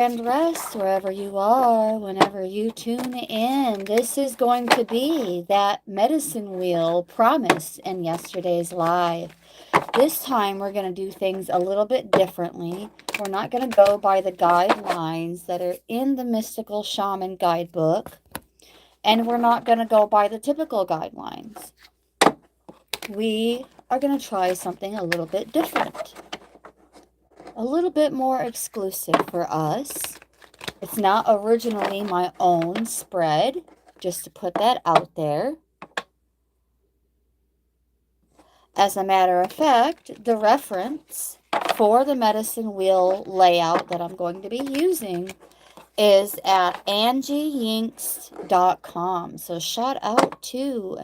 And rest wherever you are, whenever you tune in. This is going to be that medicine wheel promised in yesterday's live. This time we're going to do things a little bit differently. We're not going to go by the guidelines that are in the Mystical Shaman Guidebook, and we're not going to go by the typical guidelines. We are going to try something a little bit different, a little bit more exclusive for us. It's not originally my own spread, just to put that out there. As a matter of fact, the reference for the medicine wheel layout that I'm going to be using is at angieyinks.com. So shout out to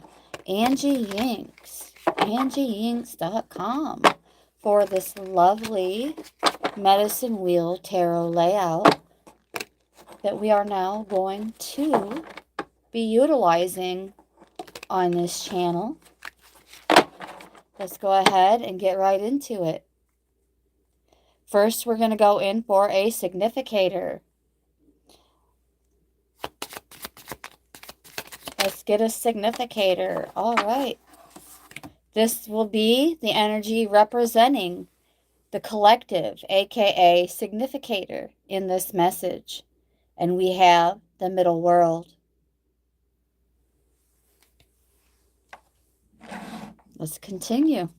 Angie Yinks, angieyinks.com for this lovely medicine wheel tarot layout that we are now going to be utilizing on this channel. Let's go ahead and get right into it. First, we're going to go in for a significator. Let's get a significator. All right. This will be the energy representing the collective, aka significator, in this message. And we have the middle world. Let's continue.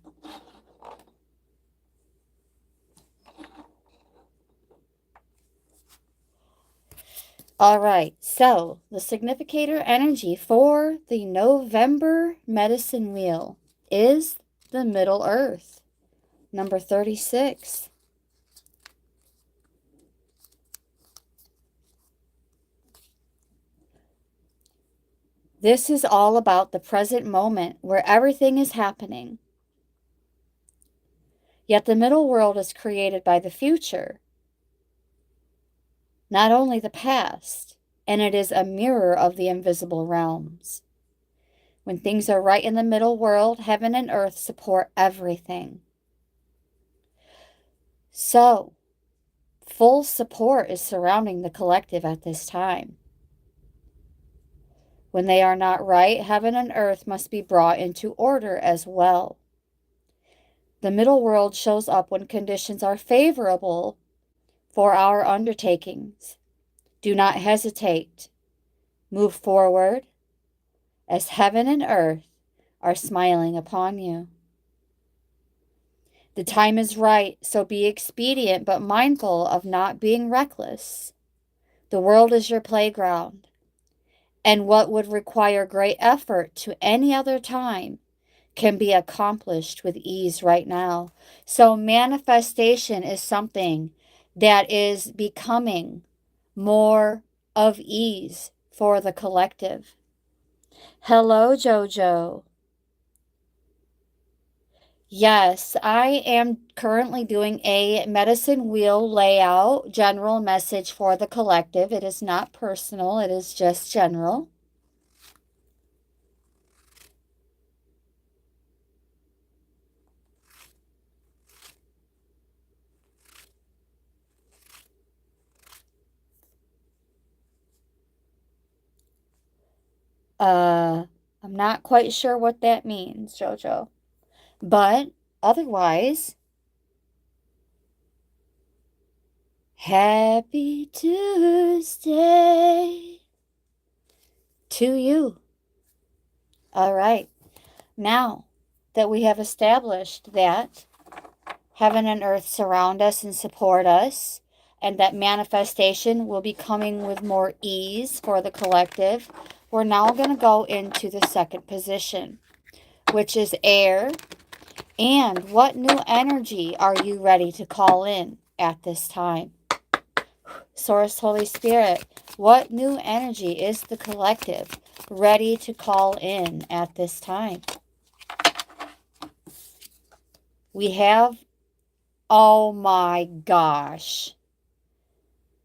All right, so the significator energy for the November medicine wheel is the Middle Earth, number 36. This is all about the present moment where everything is happening. Yet the middle world is created by the future, not only the past, and it is a mirror of the invisible realms. When things are right in the middle world, heaven and earth support everything. So, full support is surrounding the collective at this time. When they are not right, heaven and earth must be brought into order as well. The middle world shows up when conditions are favorable for our undertakings. Do not hesitate. Move forward, as heaven and earth are smiling upon you. The time is right, so be expedient but mindful of not being reckless. The world is your playground, and what would require great effort to any other time can be accomplished with ease right now. So manifestation is something that is becoming more of ease for the collective. Hello, Jojo. Yes, I am currently doing a medicine wheel layout, general message for the collective. It is not personal, it is just general. I'm not quite sure what that means, Jojo. But otherwise, happy Tuesday to you. All right. Now that we have established that heaven and earth surround us and support us, and that manifestation will be coming with more ease for the collective, we're now going to go into the second position, which is air. And what new energy are you ready to call in at this time? Source, Holy Spirit, what new energy is the collective ready to call in at this time? We have, oh my gosh.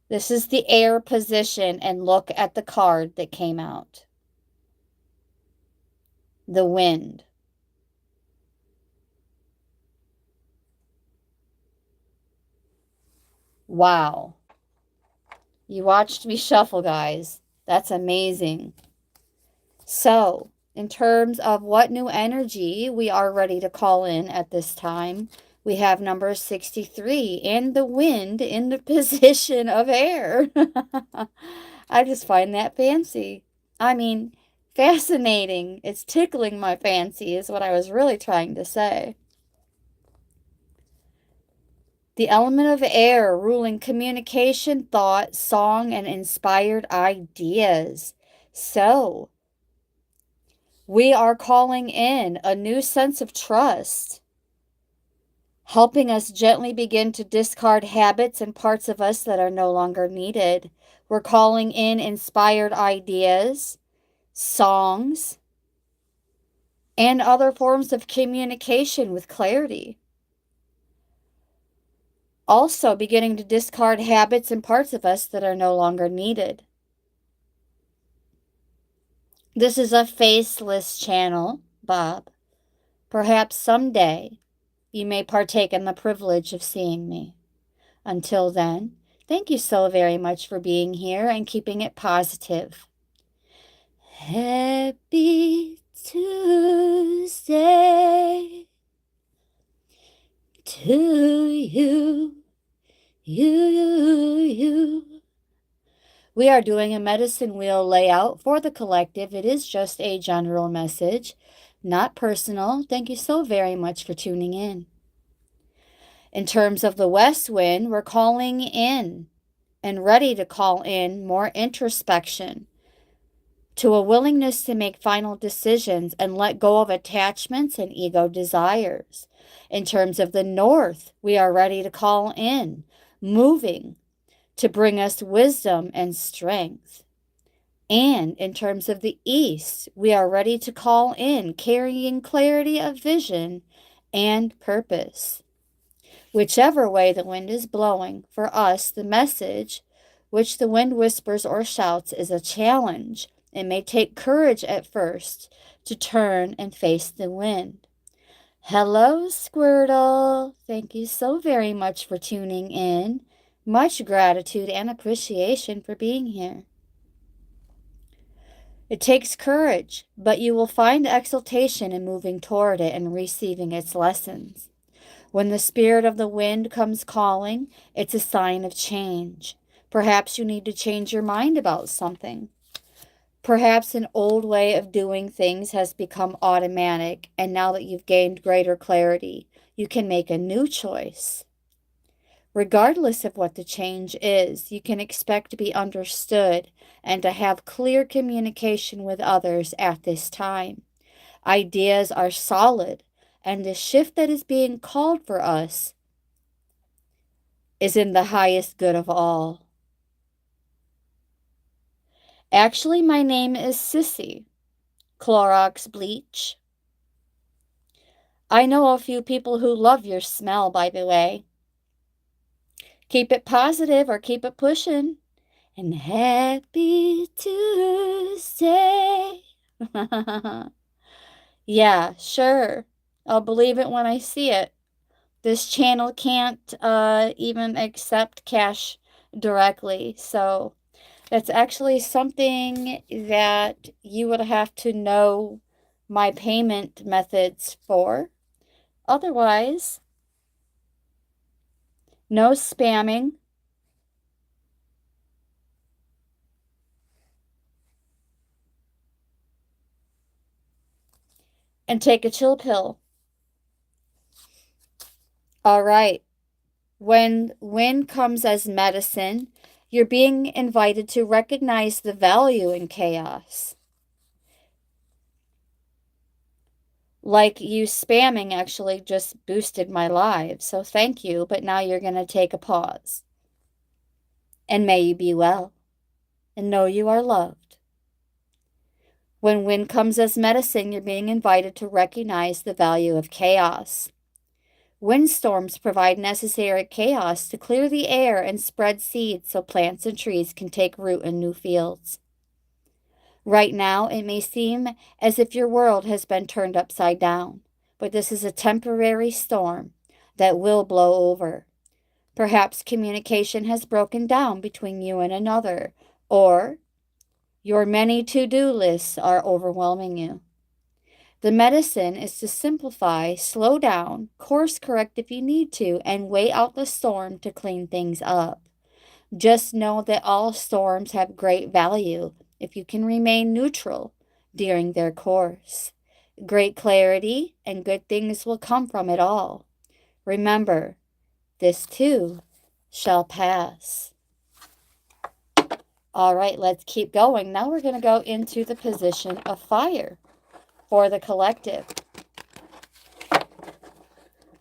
This is the air position, and look at the card that came out. The wind. Wow. You watched me shuffle, guys. That's amazing. So, in terms of what new energy we are ready to call in at this time, we have number 63 and the wind in the position of air. I just find that fancy. I mean, fascinating. It's tickling my fancy, is what I was really trying to say. The element of air ruling communication, thought, song, and inspired ideas. So, we are calling in a new sense of trust, helping us gently begin to discard habits and parts of us that are no longer needed. We're calling in inspired ideas, songs, and other forms of communication with clarity. Also, beginning to discard habits and parts of us that are no longer needed. This is a faceless channel, Bob. Perhaps someday you may partake in the privilege of seeing me. Until then, thank you so very much for being here and keeping it positive. Happy Tuesday to you. We are doing a medicine wheel layout for the collective. It is just a general message, not personal. Thank you so very much for tuning in. In terms of the west wind, we're calling in and ready to call in more introspection, to a willingness to make final decisions and let go of attachments and ego desires. In terms of the north, we are ready to call in moving to bring us wisdom and strength. And in terms of the east, we are ready to call in carrying clarity of vision and purpose. Whichever way the wind is blowing, for us, the message, which the wind whispers or shouts, is a challenge. It may take courage at first to turn and face the wind. Hello, Squirtle. Thank you so very much for tuning in. Much gratitude and appreciation for being here. It takes courage, but you will find exultation in moving toward it and receiving its lessons. When the spirit of the wind comes calling, it's a sign of change. Perhaps you need to change your mind about something. Perhaps an old way of doing things has become automatic, and now that you've gained greater clarity, you can make a new choice. Regardless of what the change is, you can expect to be understood and to have clear communication with others at this time. Ideas are solid, and the shift that is being called for us is in the highest good of all. Actually, my name is Sissy, Clorox Bleach. I know a few people who love your smell, by the way. Keep it positive or keep it pushing. And happy Tuesday. Yeah, sure. I'll believe it when I see it. This channel can't even accept cash directly, so that's actually something that you would have to know my payment methods for. Otherwise, no spamming. And take a chill pill. All right. When wind comes as medicine, you're being invited to recognize the value in chaos. Like you spamming actually just boosted my live, so thank you, but now you're going to take a pause. And may you be well, and know you are loved. When wind comes as medicine, you're being invited to recognize the value of chaos. Windstorms provide necessary chaos to clear the air and spread seeds so plants and trees can take root in new fields. Right now, it may seem as if your world has been turned upside down, but this is a temporary storm that will blow over. Perhaps communication has broken down between you and another, or your many to-do lists are overwhelming you. The medicine is to simplify, slow down, course correct if you need to, and wait out the storm to clean things up. Just know that all storms have great value if you can remain neutral during their course. Great clarity and good things will come from it all. Remember, this too shall pass. All right, let's keep going. Now we're going to go into the position of fire for the collective.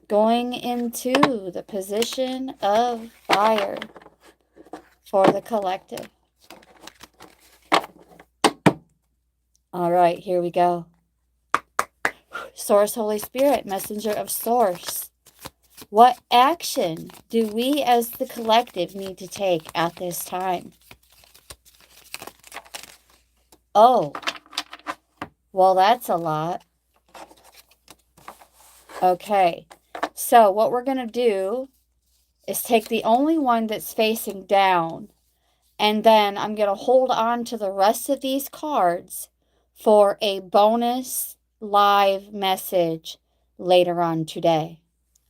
Going into the position of fire for the collective. All right, here we go. Source, Holy Spirit, messenger of Source. What action do we as the collective need to take at this time? Oh, well, that's a lot. Okay, so what we're going to do is take the only one that's facing down, and then I'm going to hold on to the rest of these cards for a bonus live message later on today.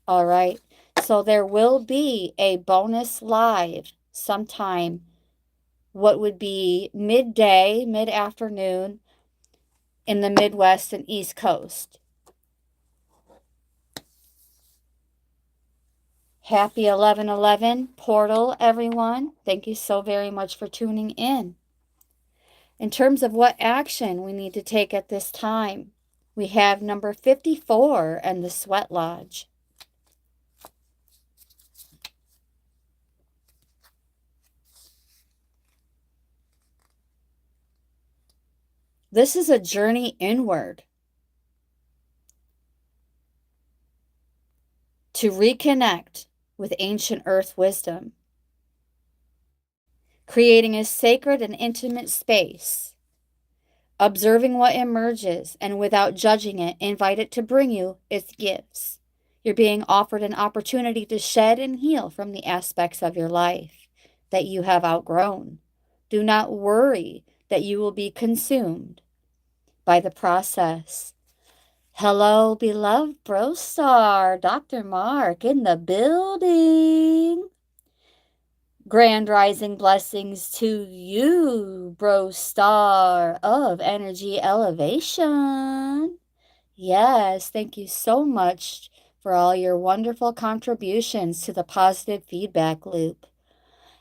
All right, so there will be a bonus live sometime, what would be midday, mid-afternoon in the Midwest and East Coast. Happy 11/11 portal, everyone. Thank you so very much for tuning in. In terms of what action we need to take at this time, we have number 54 and the Sweat Lodge. This is a journey inward to reconnect with ancient earth wisdom, creating a sacred and intimate space, observing what emerges, and without judging it, invite it to bring you its gifts. You're being offered an opportunity to shed and heal from the aspects of your life that you have outgrown. Do not worry that you will be consumed by the process. Hello, beloved Bro Star, Dr. Mark in the building. Grand rising blessings to you, Bro Star of Energy Elevation. Yes, thank you so much for all your wonderful contributions to the positive feedback loop.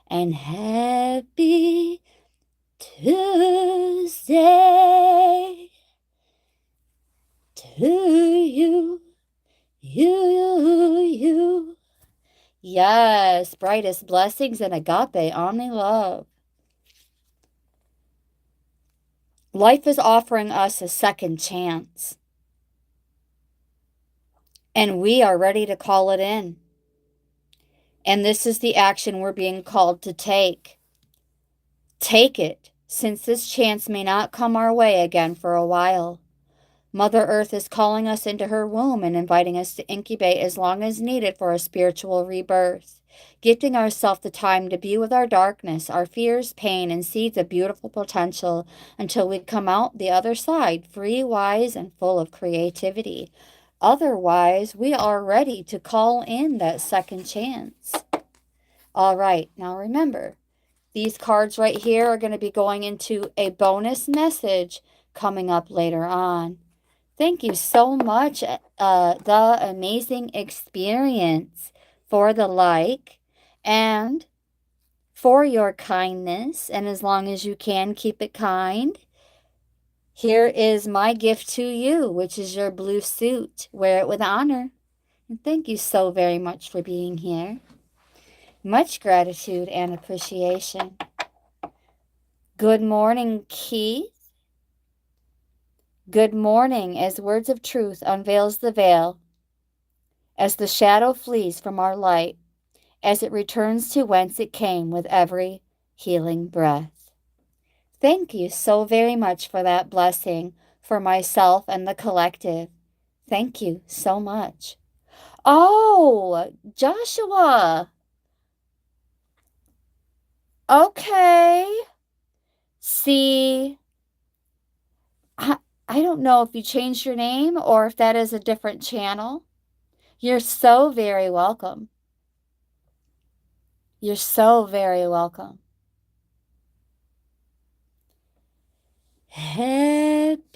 And happy Tuesday to you. Yes, brightest blessings and agape, omni love. Life is offering us a second chance. And we are ready to call it in. And this is the action we're being called to take. Take it, since this chance may not come our way again for a while. Mother Earth is calling us into her womb and inviting us to incubate as long as needed for a spiritual rebirth, gifting ourselves the time to be with our darkness, our fears, pain, and seeds of beautiful potential until we come out the other side, free, wise, and full of creativity. Otherwise, we are ready to call in that second chance. All right, now remember, these cards right here are going to be going into a bonus message coming up later on. Thank you so much, The Amazing Experience, for the like and for your kindness. And as long as you can, keep it kind. Here is my gift to you, which is your blue suit. Wear it with honor. And thank you so very much for being here. Much gratitude and appreciation. Good morning, Keith. Good morning, as Words of Truth unveils the veil, as the shadow flees from our light, as it returns to whence it came with every healing breath. Thank you so very much for that blessing for myself and the collective. Thank you so much. Oh, Joshua, Okay. See, I don't know if you changed your name or if that is a different channel. You're so very welcome. You're so very welcome. Happy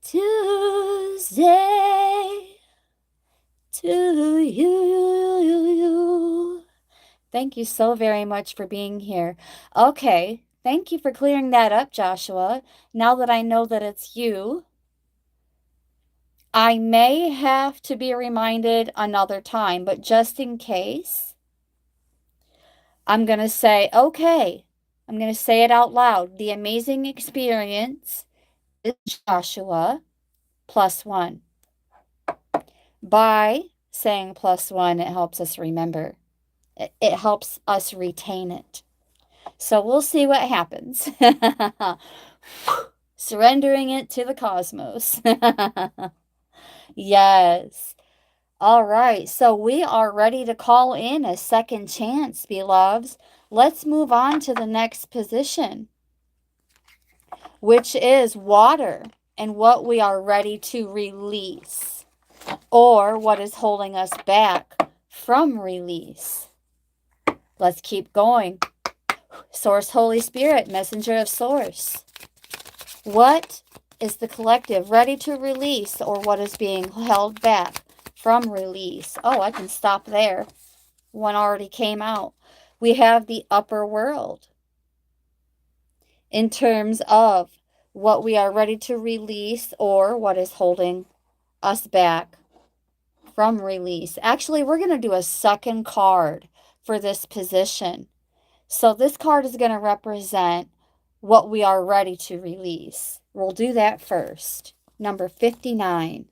Tuesday to you. Thank you so very much for being here. Okay, thank you for clearing that up, Joshua. Now that I know that it's you, I may have to be reminded another time, but just in case, I'm going to say, okay, I'm going to say it out loud. The amazing experience is Joshua +1. By saying +1, it helps us remember. It helps us retain it. So we'll see what happens. Surrendering it to the cosmos. Yes. All right. So we are ready to call in a second chance, beloveds. Let's move on to the next position, which is water and what we are ready to release, or what is holding us back from release. Let's keep going. Source, Holy Spirit, messenger of Source. What is the collective ready to release, or what is being held back from release? Oh, I can stop there. One already came out. We have the upper world in terms of what we are ready to release or what is holding us back from release. Actually, we're going to do a second card for this position. So this card is going to represent what we are ready to release. We'll do that first. Number 59.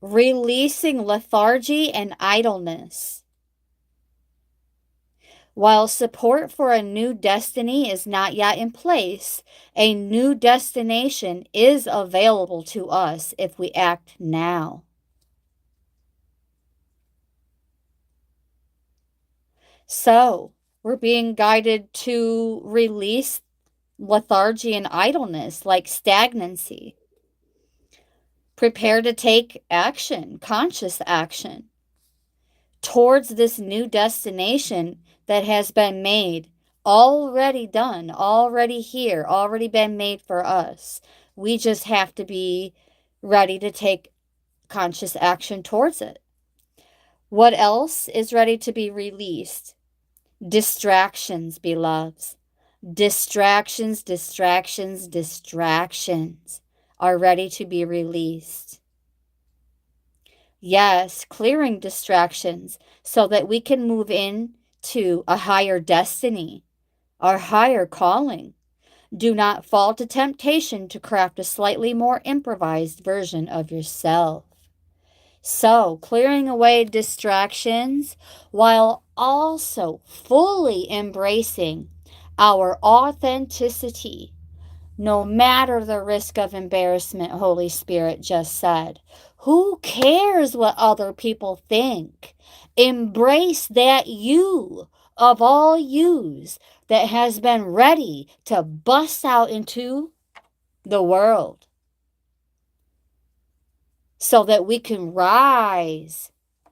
Releasing lethargy and idleness. While support for a new destiny is not yet in place, a new destination is available to us if we act now. So, we're being guided to release lethargy and idleness, like stagnancy. Prepare to take action, conscious action, towards this new destination that has been made, already done, already here, already been made for us. We just have to be ready to take conscious action towards it. What else is ready to be released? Distractions, beloveds. Distractions, distractions, distractions are ready to be released. Yes, clearing distractions so that we can move into a higher destiny, our higher calling. Do not fall to temptation to craft a slightly more improvised version of yourself. So, clearing away distractions while also fully embracing our authenticity, no matter the risk of embarrassment, Holy Spirit just said. Who cares what other people think? Embrace that you of all yous that has been ready to bust out into the world so that we can rise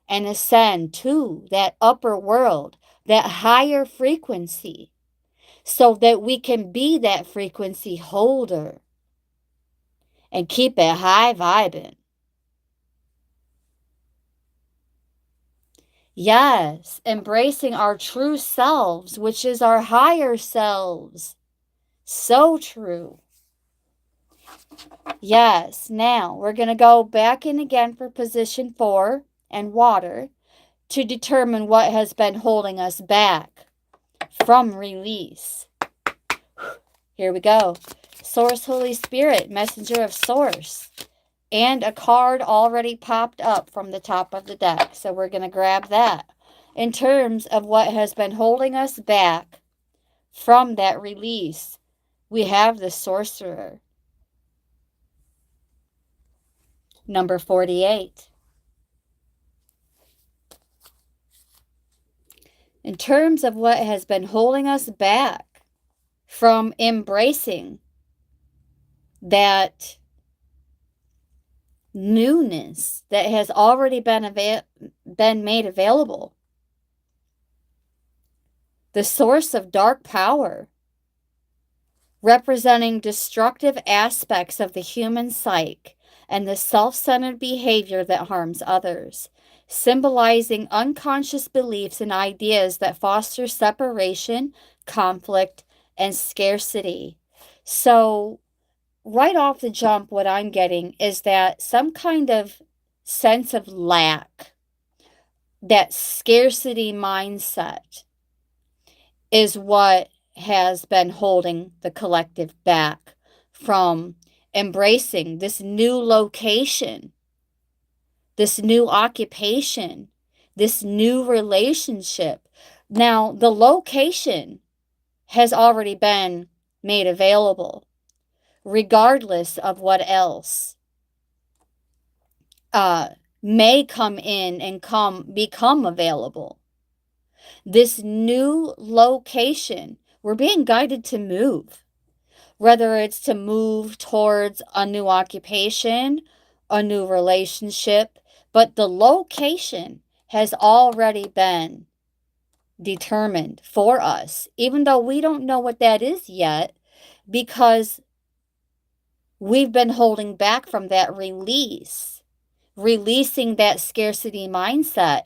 and ascend to that upper world, that higher frequency, so that we can be that frequency holder and keep it high vibing. Yes, embracing our true selves, which is our higher selves. So true. Yes, now we're going to go back in again for position 4 and water to determine what has been holding us back from release. Here we go. Source, Holy Spirit, messenger of Source. And a card already popped up from the top of the deck. So we're going to grab that. In terms of what has been holding us back from that release, We have the Sorcerer. Number 48. In terms of what has been holding us back from embracing that newness that has already been made available. The source of dark power, representing destructive aspects of the human psyche and the self-centered behavior that harms others, symbolizing unconscious beliefs and ideas that foster separation, conflict, and scarcity. So, right off the jump, what I'm getting is that some kind of sense of lack, that scarcity mindset, is what has been holding the collective back from embracing this new location, this new occupation, this new relationship. Now, the location has already been made available, regardless of what else may come in and become available. This new location, we're being guided to move, whether it's to move towards a new occupation, a new relationship, but the location has already been determined for us, even though we don't know what that is yet, because we've been holding back from that releasing that scarcity mindset,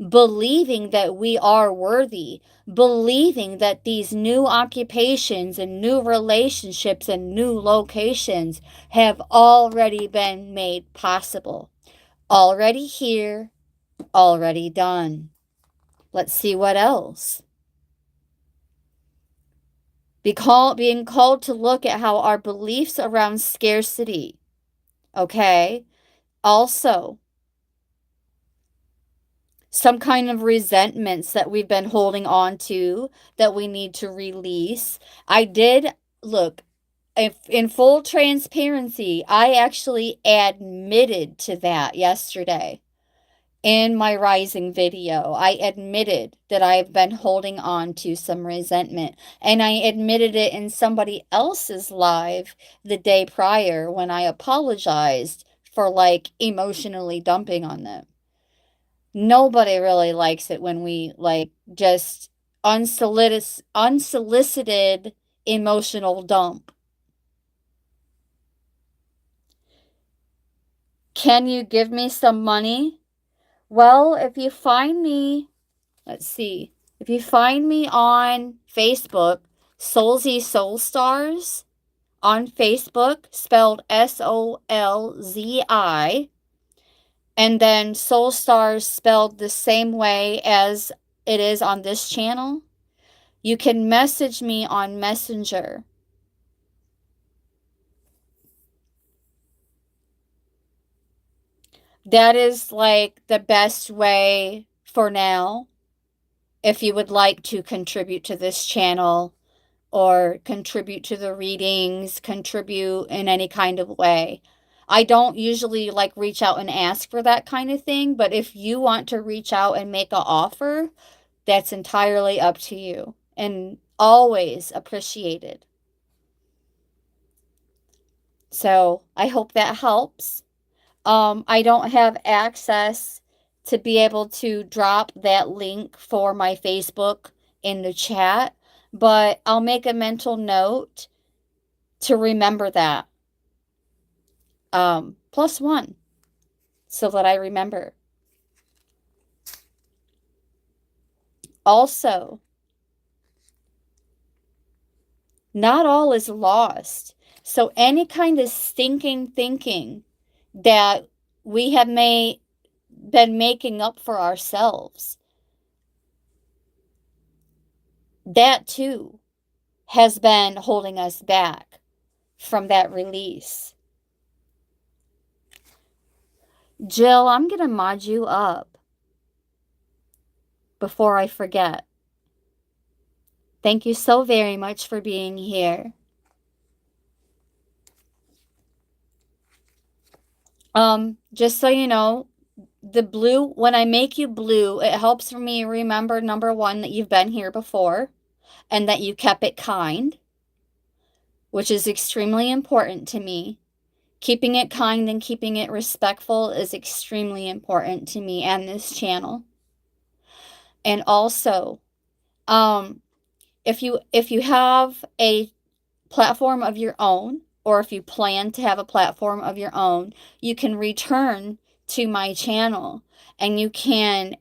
believing that we are worthy, believing that these new occupations and new relationships and new locations have already been made possible. Already here, already done. Let's see what else. Being called to look at how our beliefs around scarcity, okay? Also, some kind of resentments that we've been holding on to that we need to release. I did, look, if in full transparency, I actually admitted to that yesterday in my rising video. I admitted that I've been holding on to some resentment, and I admitted it in somebody else's live the day prior when I apologized for like emotionally dumping on them. Nobody really likes it when we like just unsolicited emotional dump. Can you give me some money? Well, if you find me, let's see. If you find me on Facebook, Soulzy Soul Stars on Facebook, spelled Solzi, and then Soul Stars spelled the same way as it is on this channel, you can message me on Messenger. That is like the best way for now if you would like to contribute to this channel or contribute to the readings, contribute in any kind of way. I don't usually like reach out and ask for that kind of thing, but if you want to reach out and make an offer, that's entirely up to you and always appreciated. So I hope that helps. I don't have access to be able to drop that link for my Facebook in the chat, but I'll make a mental note to remember that. +1, so that I remember. Also, not all is lost. So any kind of stinking thinking that we have been making up for ourselves, that too has been holding us back from that release. Jill, I'm going to mod you up before I forget. Thank you so very much for being here. Just so you know, the blue, when I make you blue, it helps me remember, number one, that you've been here before and that you kept it kind, which is extremely important to me. Keeping it kind and keeping it respectful is extremely important to me and this channel. And also, if you have a platform of your own, or if you plan to have a platform of your own, you can return to my channel and you can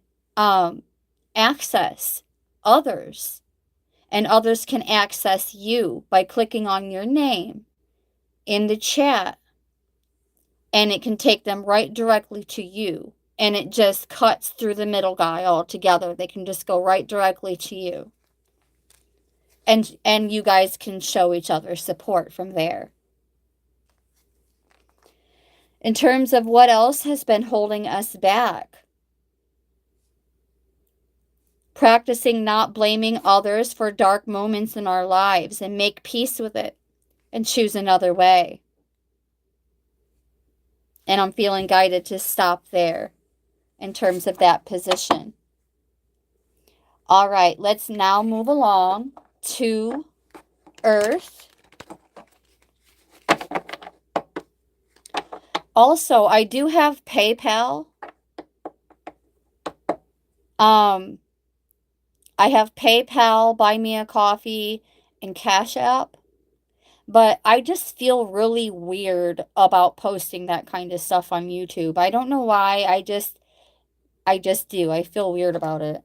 access others, and others can access you by clicking on your name in the chat, and it can take them right directly to you, and it just cuts through the middle guy altogether. They can just go right directly to you, and you guys can show each other support from there. In terms of what else has been holding us back, practicing not blaming others for dark moments in our lives and make peace with it and choose another way. And I'm feeling guided to stop there in terms of that position. All right, let's now move along to Earth. Also, I do have PayPal. I have PayPal, Buy Me a Coffee, and Cash App. But I just feel really weird about posting that kind of stuff on YouTube. I don't know why. I just do. I feel weird about it.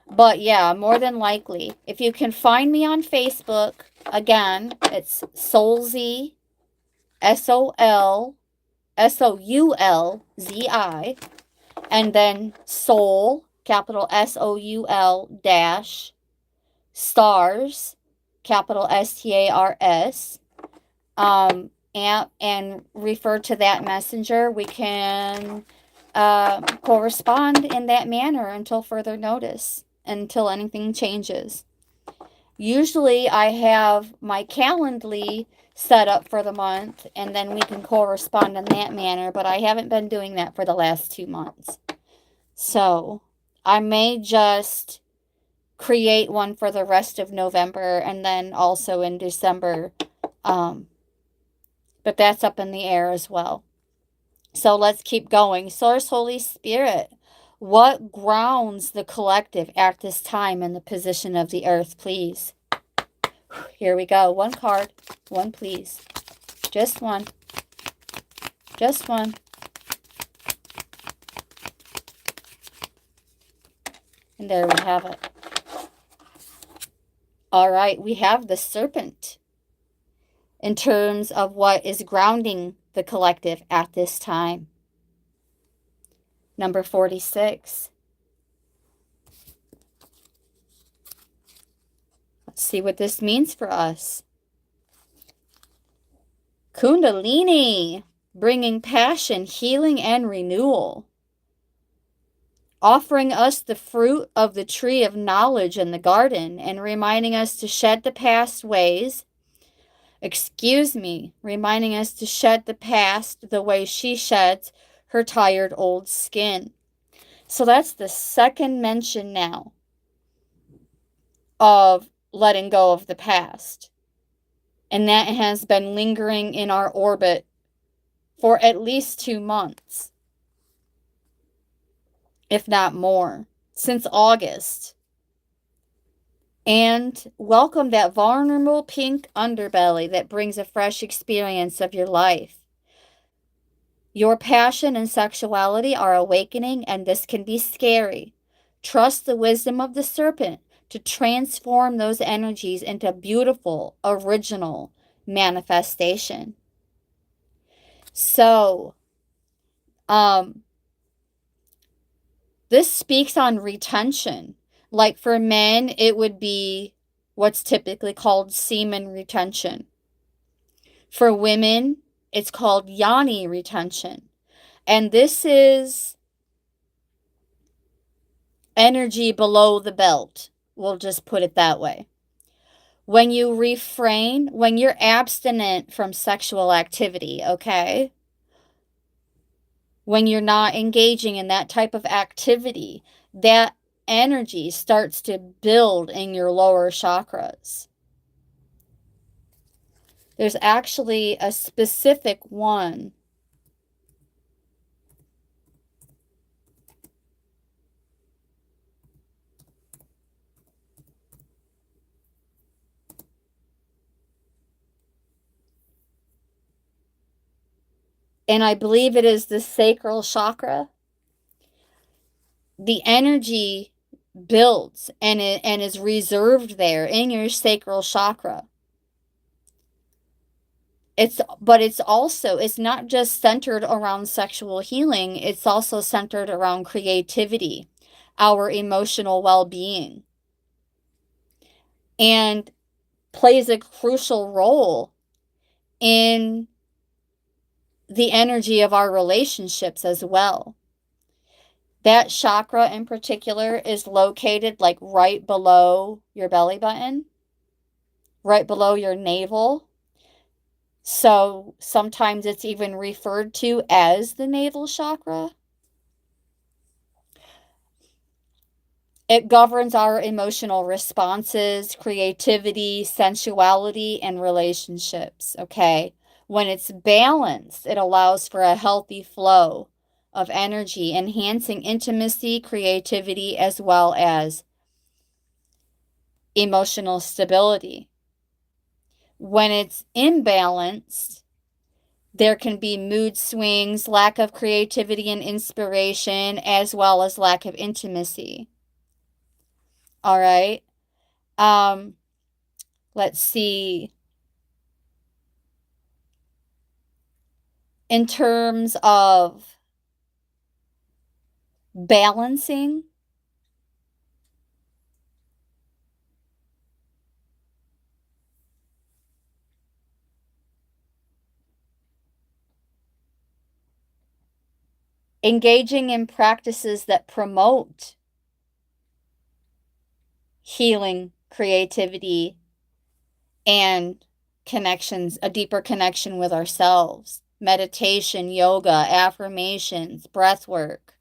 But yeah, more than likely, if you can find me on Facebook, again, it's Soulzi, SOULZI, and then Soul, capital SOUL dash, stars, capital STARS, and refer to that messenger. We can correspond in that manner until further notice, until anything changes. Usually I have my Calendly set up for the month, and then we can correspond in that manner, but I haven't been doing that for the last 2 months. So I may just create one for the rest of November and then also in December. But that's up in the air as well. So let's keep going. Source, Holy Spirit, what grounds the collective at this time in the position of the earth, please? Here we go. One card. One, please. Just one. Just one. And there we have it. All right, we have the Serpent in terms of what is grounding the collective at this time. Number 46. Let's see what this means for us. Kundalini, bringing passion, healing, and renewal. Offering us the fruit of the tree of knowledge in the garden and reminding us to shed the past ways. Reminding us to shed the past the way she sheds her tired old skin. So that's the second mention now of letting go of the past. And that has been lingering in our orbit for at least 2 months, if not more, since August. And welcome that vulnerable pink underbelly that brings a fresh experience of your life. Your passion and sexuality are awakening, and this can be scary. Trust the wisdom of the serpent to transform those energies into beautiful, original manifestation. So, this speaks on retention. Like for men, it would be what's typically called semen retention. For women, it's called yoni retention. And this is energy below the belt. We'll just put it that way. When you refrain, when you're abstinent from sexual activity, okay? When you're not engaging in that type of activity, that energy starts to build in your lower chakras. There's actually a specific one. And I believe it is the sacral chakra. The energy builds and is reserved there in your sacral chakra. It's not just centered around sexual healing, it's also centered around creativity, our emotional well-being, and plays a crucial role in the energy of our relationships as well. That chakra in particular is located like right below your belly button, right below your navel. So sometimes it's even referred to as the navel chakra. It governs our emotional responses, creativity, sensuality, and relationships, okay? When it's balanced, it allows for a healthy flow of energy, enhancing intimacy, creativity, as well as emotional stability. When it's imbalanced, there can be mood swings, lack of creativity and inspiration, as well as lack of intimacy. All right. Let's see. In terms of balancing, engaging in practices that promote healing, creativity, and connections, a deeper connection with ourselves. Meditation, yoga, affirmations, breath work.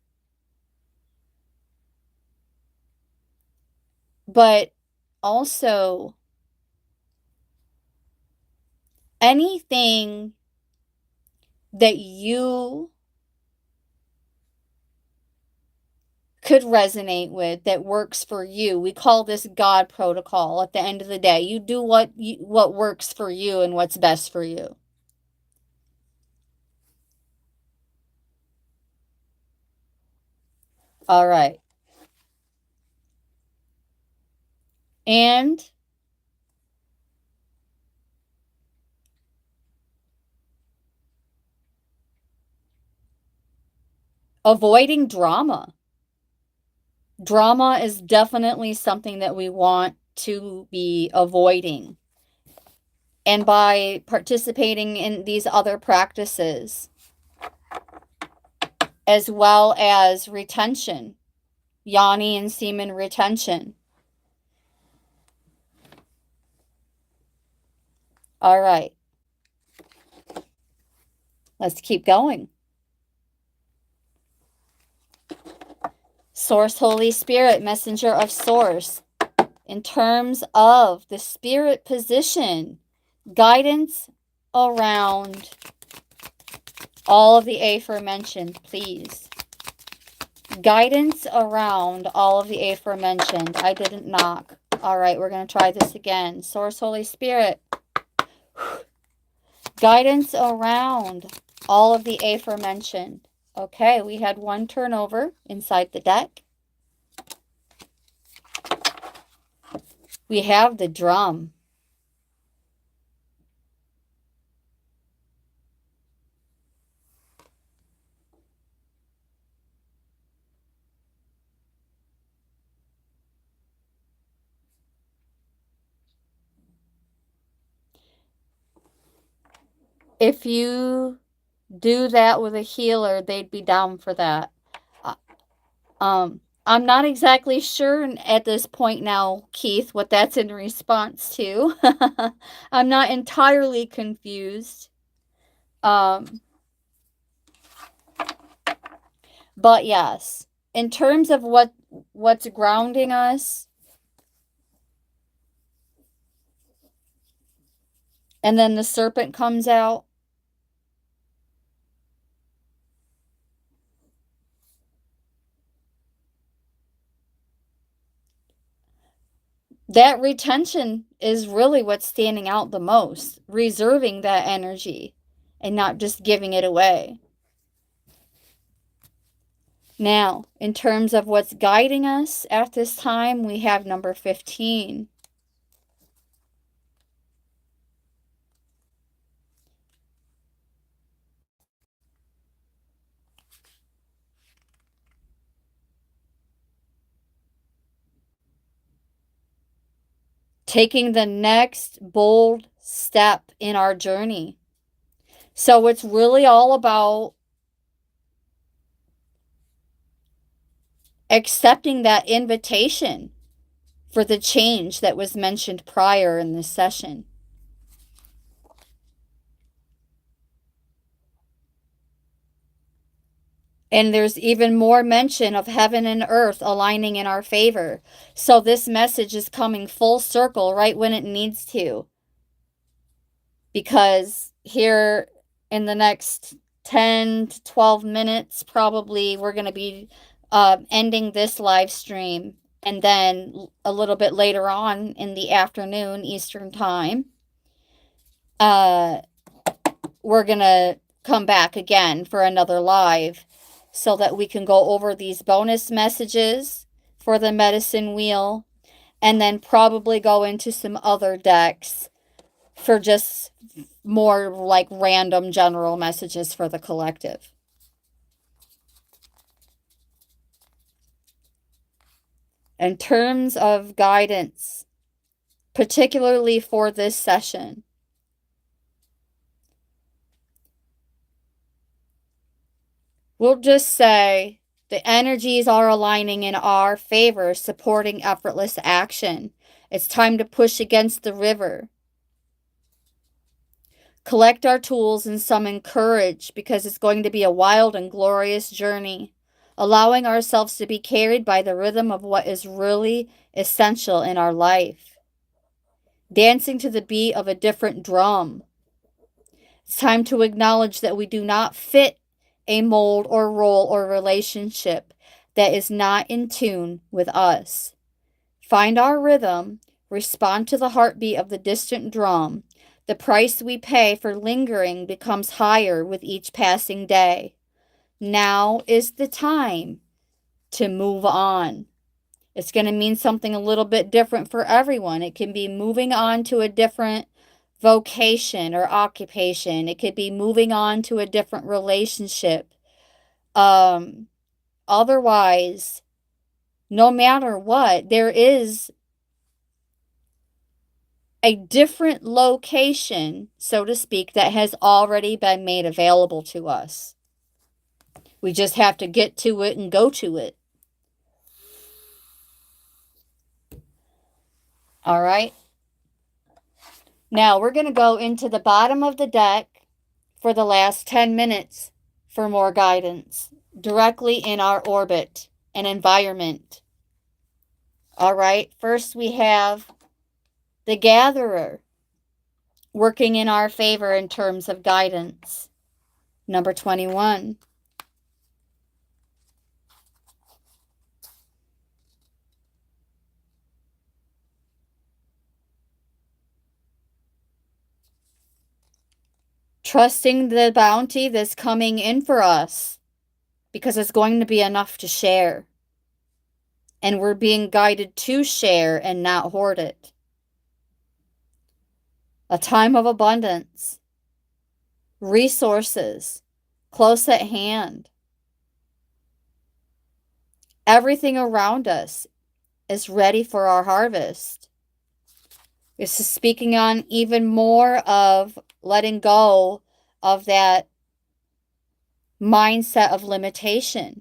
But also anything that you could resonate with that works for you. We call this God protocol. At the end of the day, you do what works for you and what's best for you. All right. And avoiding drama. Drama is definitely something that we want to be avoiding. And by participating in these other practices, as well as retention, yoni and semen retention. All right. Let's keep going. Source, Holy Spirit, messenger of Source. In terms of the spirit position, guidance around all of the aforementioned, please. Guidance around all of the aforementioned. I didn't knock. All right, we're going to try this again. Source, Holy Spirit. Guidance around all of the aforementioned. Okay, we had one turnover inside the deck. We have the drum. If you do that with a healer, they'd be down for that. I'm not exactly sure at this point now, Keith, what that's in response to. I'm not entirely confused. But yes, in terms of what's grounding us, and then the serpent comes out. That retention is really what's standing out the most, reserving that energy and not just giving it away. Now, in terms of what's guiding us at this time, we have number 15. Taking the next bold step in our journey. So it's really all about accepting that invitation for the change that was mentioned prior in this session. And there's even more mention of heaven and earth aligning in our favor. So this message is coming full circle right when it needs to. Because here in the next 10 to 12 minutes, probably we're going to be ending this live stream. And then a little bit later on in the afternoon, Eastern time, we're going to come back again for another live so that we can go over these bonus messages for the medicine wheel and then probably go into some other decks for just more like random general messages for the collective. In terms of guidance, particularly for this session, we'll just say the energies are aligning in our favor, supporting effortless action. It's time to push against the river. Collect our tools and summon courage because it's going to be a wild and glorious journey, allowing ourselves to be carried by the rhythm of what is really essential in our life. Dancing to the beat of a different drum. It's time to acknowledge that we do not fit a mold or role or relationship that is not in tune with us. Find our rhythm, respond to the heartbeat of the distant drum. The price we pay for lingering becomes higher with each passing day. Now is the time to move on. It's going to mean something a little bit different for everyone. It can be moving on to a different vocation or occupation. It could be moving on to a different relationship. Otherwise, no matter what, there is a different location, so to speak, that has already been made available to us. We just have to get to it and go to it. All right. Now we're going to go into the bottom of the deck for the last 10 minutes for more guidance directly in our orbit and environment. All right. First, we have the Gatherer working in our favor in terms of guidance. Number 21. Trusting the bounty that's coming in for us because it's going to be enough to share. And we're being guided to share and not hoard it. A time of abundance. Resources close at hand. Everything around us is ready for our harvest. This is speaking on even more of letting go of that mindset of limitation.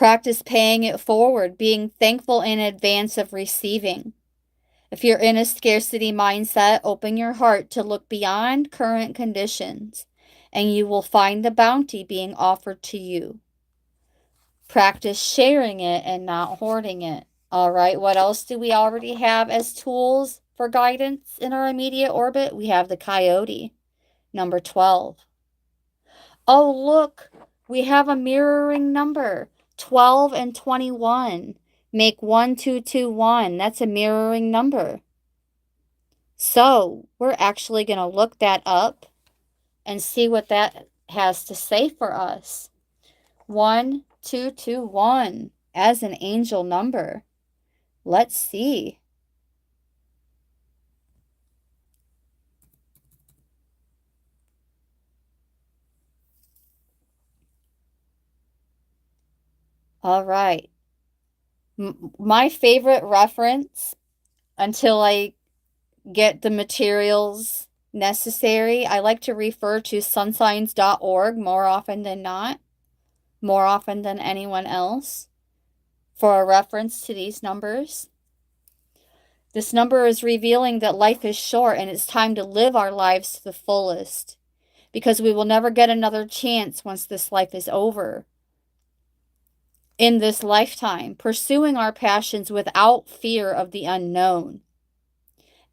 Practice paying it forward, being thankful in advance of receiving. If you're in a scarcity mindset, open your heart to look beyond current conditions, and you will find the bounty being offered to you. Practice sharing it and not hoarding it. All right, what else do we already have as tools for guidance in our immediate orbit? We have the coyote, number 12. Oh, look, we have a mirroring number, 12 and 21. Make 1221. That's a mirroring number. So we're actually going to look that up and see what that has to say for us. 1221 as an angel number. Let's see. All right. My favorite reference until I get the materials necessary, I like to refer to sunsigns.org more often than not, more often than anyone else, for a reference to these numbers. This number is revealing that life is short and it's time to live our lives to the fullest, because we will never get another chance once this life is over. In this lifetime, pursuing our passions without fear of the unknown.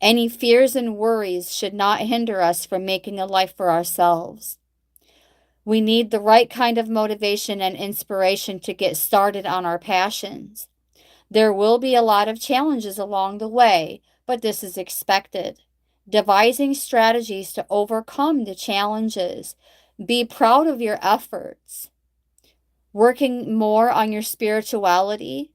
Any fears and worries should not hinder us from making a life for ourselves. We need the right kind of motivation and inspiration to get started on our passions. There will be a lot of challenges along the way, but this is expected. Devising strategies to overcome the challenges. Be proud of your efforts. Working more on your spirituality.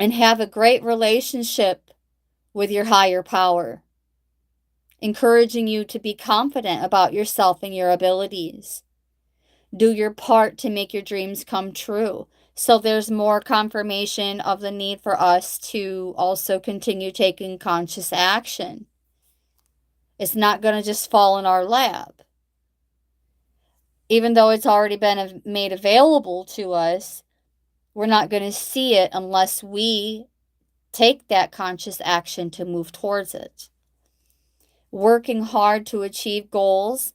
And have a great relationship with your higher power. Encouraging you to be confident about yourself and your abilities. Do your part to make your dreams come true. So there's more confirmation of the need for us to also continue taking conscious action. It's not going to just fall in our lap. Even though it's already been made available to us, we're not going to see it unless we take that conscious action to move towards it. Working hard to achieve goals.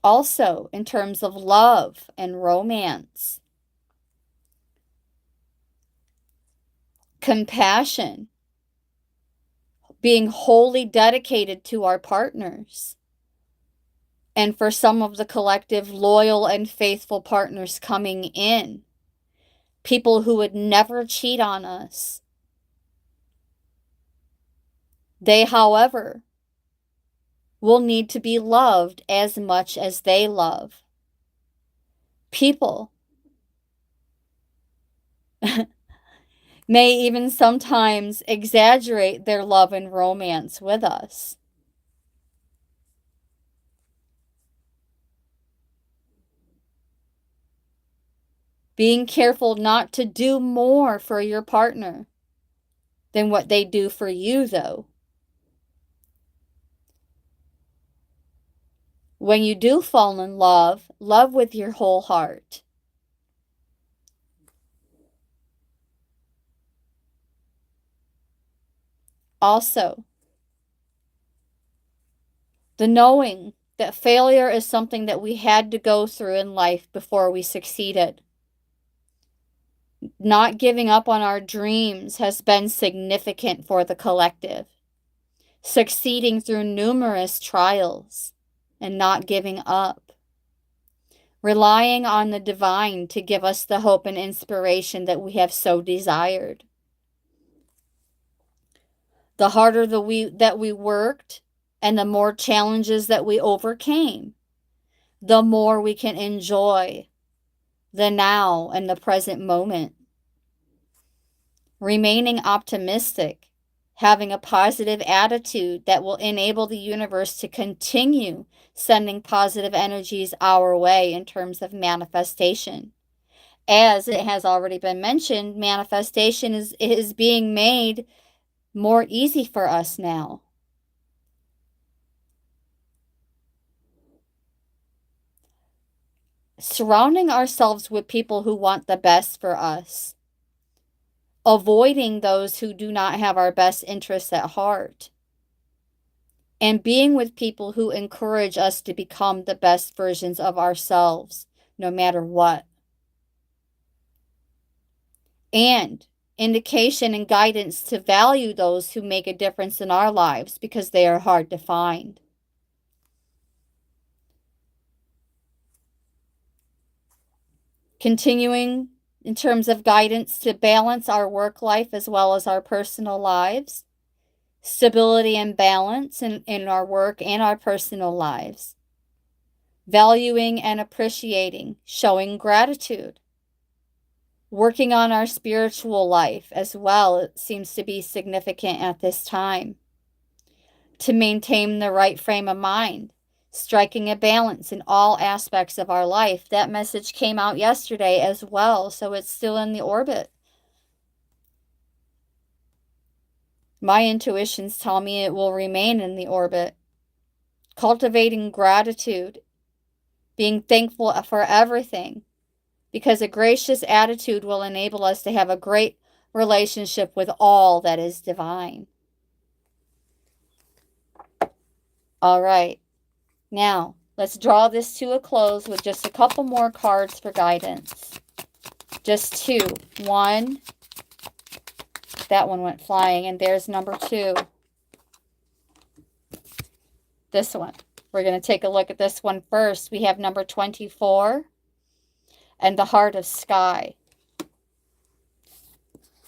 Also, in terms of love and romance. Compassion. Being wholly dedicated to our partners. And for some of the collective, loyal and faithful partners coming in. People who would never cheat on us. They, however, will need to be loved as much as they love. People may even sometimes exaggerate their love and romance with us. Being careful not to do more for your partner than what they do for you, though. When you do fall in love, love with your whole heart. Also, the knowing that failure is something that we had to go through in life before we succeeded. Not giving up on our dreams has been significant for the collective. Succeeding through numerous trials and not giving up. Relying on the divine to give us the hope and inspiration that we have so desired. The harder that we worked and the more challenges that we overcame, the more we can enjoy the now and the present moment. Remaining optimistic, having a positive attitude that will enable the universe to continue sending positive energies our way in terms of manifestation. As it has already been mentioned, manifestation is being made more easy for us now. surrounding ourselves with people who want the best for us, avoiding those who do not have our best interests at heart, and being with people who encourage us to become the best versions of ourselves, no matter what. And indication and guidance to value those who make a difference in our lives because they are hard to find. Continuing in terms of guidance to balance our work life as well as our personal lives. Stability and balance in our work and our personal lives. Valuing and appreciating, showing gratitude. Working on our spiritual life as well, it seems to be significant at this time. To maintain the right frame of mind, striking a balance in all aspects of our life. That message came out yesterday as well, so it's still in the orbit. My intuitions tell me it will remain in the orbit. Cultivating gratitude, being thankful for everything, because a gracious attitude will enable us to have a great relationship with all that is divine. All right, now let's draw this to a close with just a couple more cards for guidance. Just two. One, that one went flying, and there's number two. This one. We're going to take a look at this one first. We have number 24 and the Heart of Sky.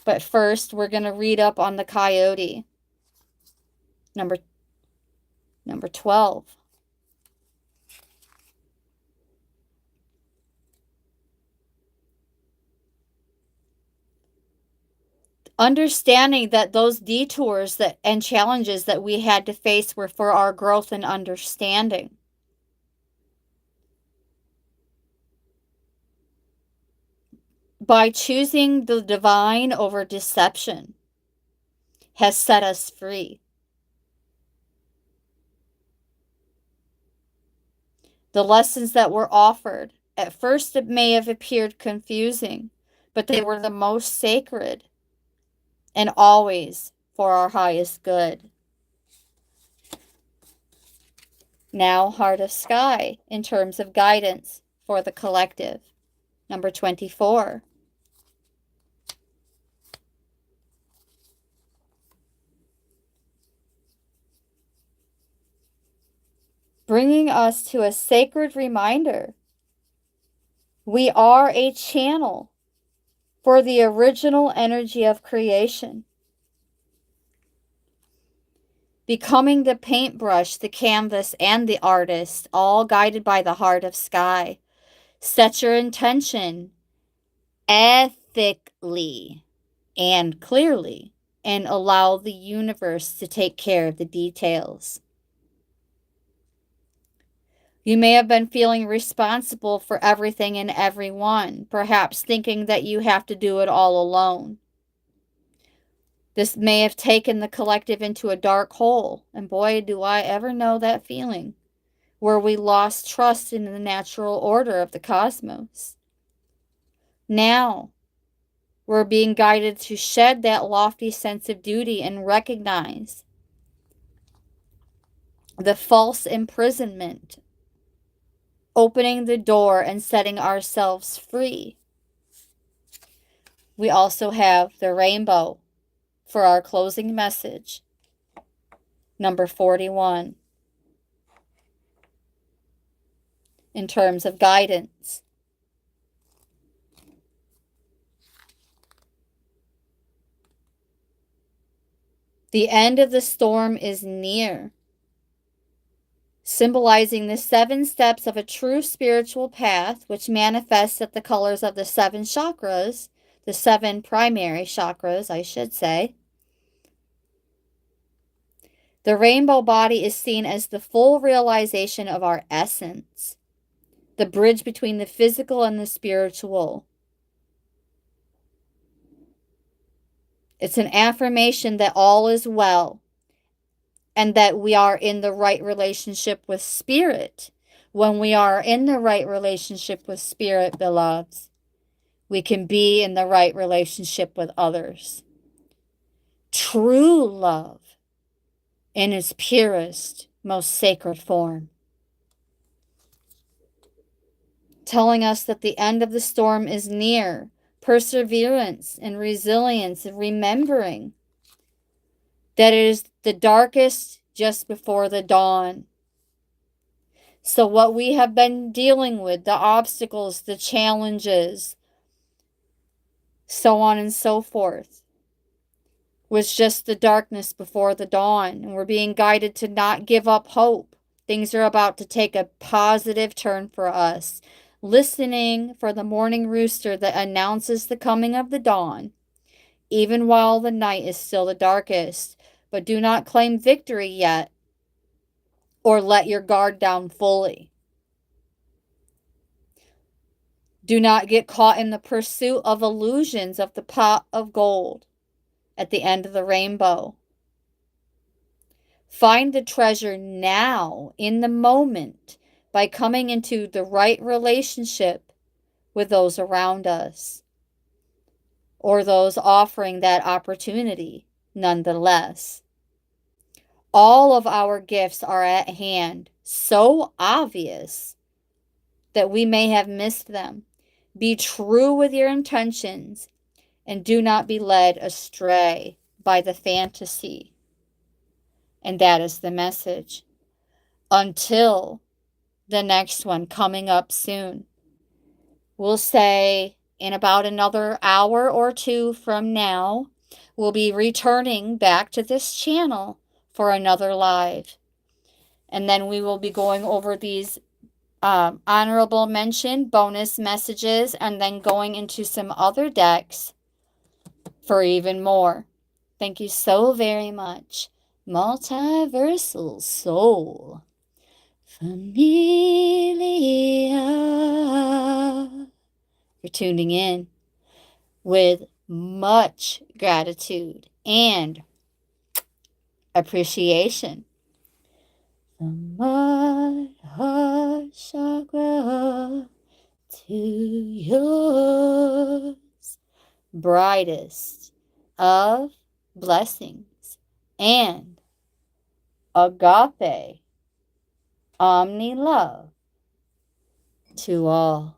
But first, we're going to read up on the Coyote. Number 12. Understanding that those detours and challenges that we had to face were for our growth and understanding. By choosing the divine over deception has set us free. The lessons that were offered, at first it may have appeared confusing, but they were the most sacred and always for our highest good. Now, Heart of Sky, in terms of guidance for the collective. Number 24. Bringing us to a sacred reminder. We are a channel for the original energy of creation. Becoming the paintbrush, the canvas, and the artist, all guided by the Heart of Sky. Set your intention ethically and clearly, and allow the universe to take care of the details. You may have been feeling responsible for everything and everyone, perhaps thinking that you have to do it all alone. This may have taken the collective into a dark hole, and boy, do I ever know that feeling, where we lost trust in the natural order of the cosmos. Now, we're being guided to shed that lofty sense of duty and recognize the false imprisonment, opening the door and setting ourselves free. We also have the rainbow for our closing message, number 41, in terms of guidance. The end of the storm is near, symbolizing the 7 steps of a true spiritual path, which manifests at the colors of the 7 chakras, the 7 primary chakras, I should say. The rainbow body is seen as the full realization of our essence, the bridge between the physical and the spiritual. It's an affirmation that all is well and that we are in the right relationship with spirit, When we are in the right relationship with Spirit, beloveds, we can be in the right relationship with others. True love in its purest, most sacred form. Telling us that the end of the storm is near. Perseverance and resilience and remembering that it is the darkest just before the dawn. So what we have been dealing with, the obstacles, the challenges, so on and so forth, was just the darkness before the dawn. And we're being guided to not give up hope. Things are about to take a positive turn for us. Listening for the morning rooster that announces the coming of the dawn, even while the night is still the darkest. But do not claim victory yet, or let your guard down fully. Do not get caught in the pursuit of illusions of the pot of gold at the end of the rainbow. Find the treasure now, in the moment, by coming into the right relationship with those around us, or those offering that opportunity nonetheless. All of our gifts are at hand, so obvious that we may have missed them. Be true with your intentions and do not be led astray by the fantasy. And that is the message. Until the next one coming up soon. We'll say in about another hour or two from now, we'll be returning back to this channel for another live. And then we will be going over these honorable mention bonus messages and then going into some other decks for even more. Thank you so very much, Multiversal Soul Familia, for tuning in with much gratitude and appreciation. From my heart chakra to yours, brightest of blessings and agape omni love to all.